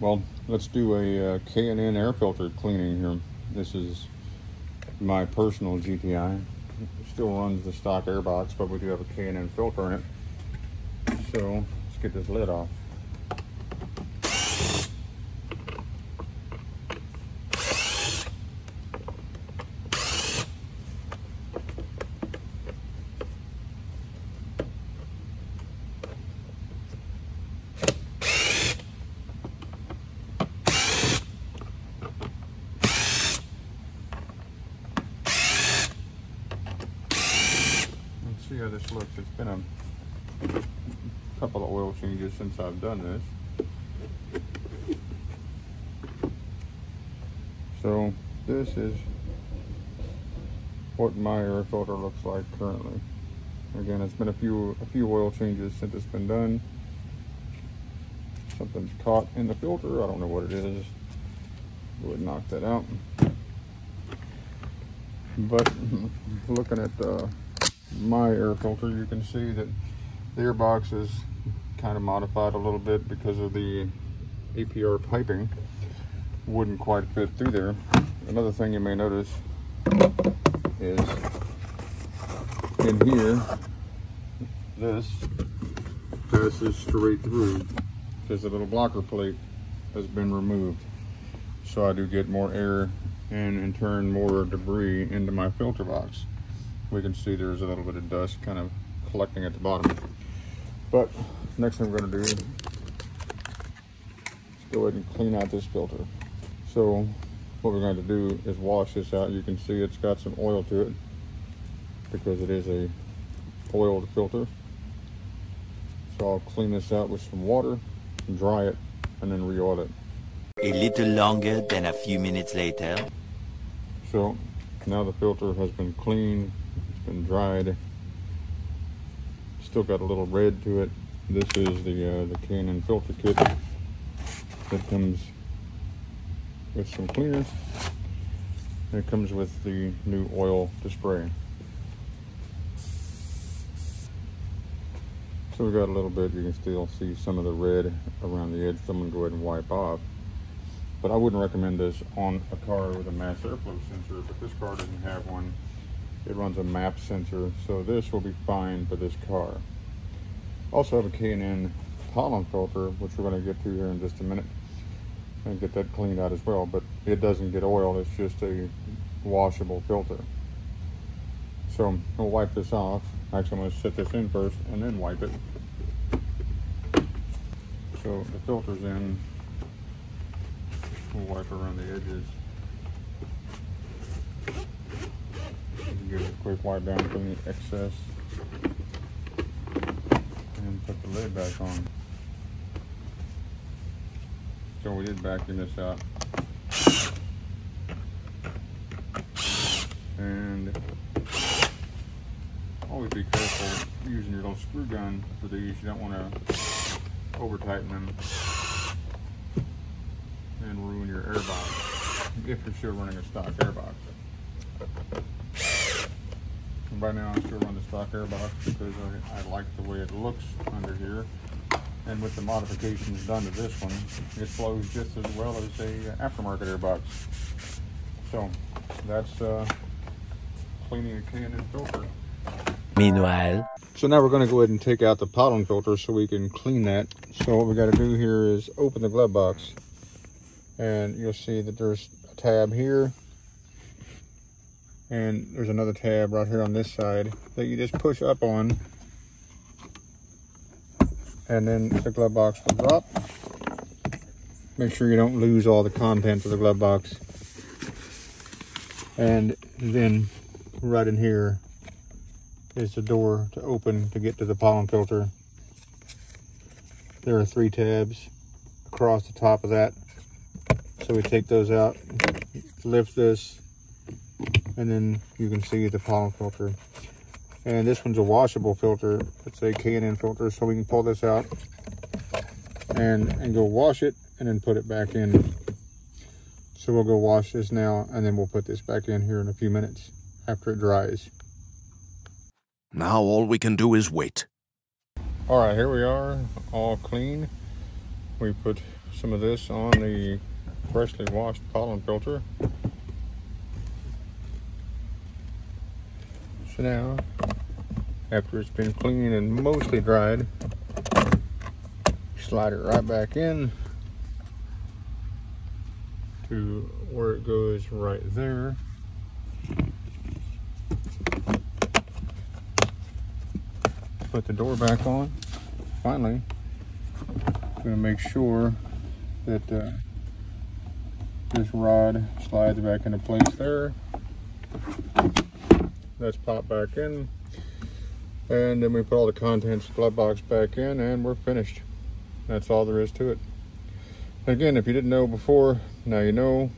Well, let's do a K&N air filter cleaning here. This is my personal GTI. It still runs the stock airbox, but we do have a K&N filter in it. So let's get this lid off. See how this looks. It's been a couple of oil changes since I've done this. So this is what my air filter looks like currently. Again, it's been a few oil changes since it's been done. Something's caught in the filter. I don't know what it is. Go ahead and knock that out. But looking at my air filter, you can see that the airbox is kind of modified a little bit because of the APR piping. Wouldn't quite fit through there. Another thing you may notice is in here, this passes straight through because the little blocker plate has been removed. So I do get more air and in turn more debris into my filter box. We can see there's a little bit of dust kind of collecting at the bottom. But next thing we're going to do is go ahead and clean out this filter. So what we're going to do is wash this out. You can see it's got some oil to it because it is a oiled filter. So I'll clean this out with some water, dry it, and then re-oil it. A little longer than a few minutes later. So now the filter has been cleaned, it's been dried. Still got a little red to it. This is the K&N filter kit that comes with some cleaner. And it comes with the new oil to spray. So we got a little bit, you can still see some of the red around the edge. So I'm gonna go ahead and wipe off. But I wouldn't recommend this on a car with a mass airflow sensor, but this car doesn't have one. It runs a MAP sensor, so this will be fine for this car. Also have a K&N pollen filter, which we're going to get to here in just a minute, and get that cleaned out as well, but it doesn't get oil, it's just a washable filter. So we'll wipe this off. Actually, I'm going to set this in first and then wipe it. So the filter's in. We'll wipe around the edges. Give it a quick wipe down from the excess. And put the lid back on. So we did vacuum this out. And always be careful using your little screw gun for these. You don't want to over tighten them and ruin your airbox if you're still running a stock airbox. And right now I still run the stock airbox because I like the way it looks under here, and with the modifications done to this one, it flows just as well as a aftermarket airbox. So that's cleaning a K&N filter. Meanwhile, so now we're going to go ahead and take out the pollen filter so we can clean that. So what we got to do here is open the glove box. And you'll see that there's a tab here, and there's another tab right here on this side that you just push up on, and then the glove box will drop. Make sure you don't lose all the contents of the glove box. And then right in here is the door to open to get to the pollen filter. There are 3 tabs across the top of that. So we take those out, lift this, and then you can see the pollen filter. And this one's a washable filter. It's a K&N filter, so we can pull this out and go wash it and then put it back in. So we'll go wash this now, and then we'll put this back in here in a few minutes after it dries. Now all we can do is wait. All right, here we are, all clean. We put some of this on the freshly washed pollen filter. So now, after it's been cleaned and mostly dried, slide it right back in to where it goes right there. Put the door back on. Finally, I'm going to make sure that this rod slides back into place there. That's popped back in. And then we put all the contents of the glove box back in and we're finished. That's all there is to it. Again, if you didn't know before, now you know.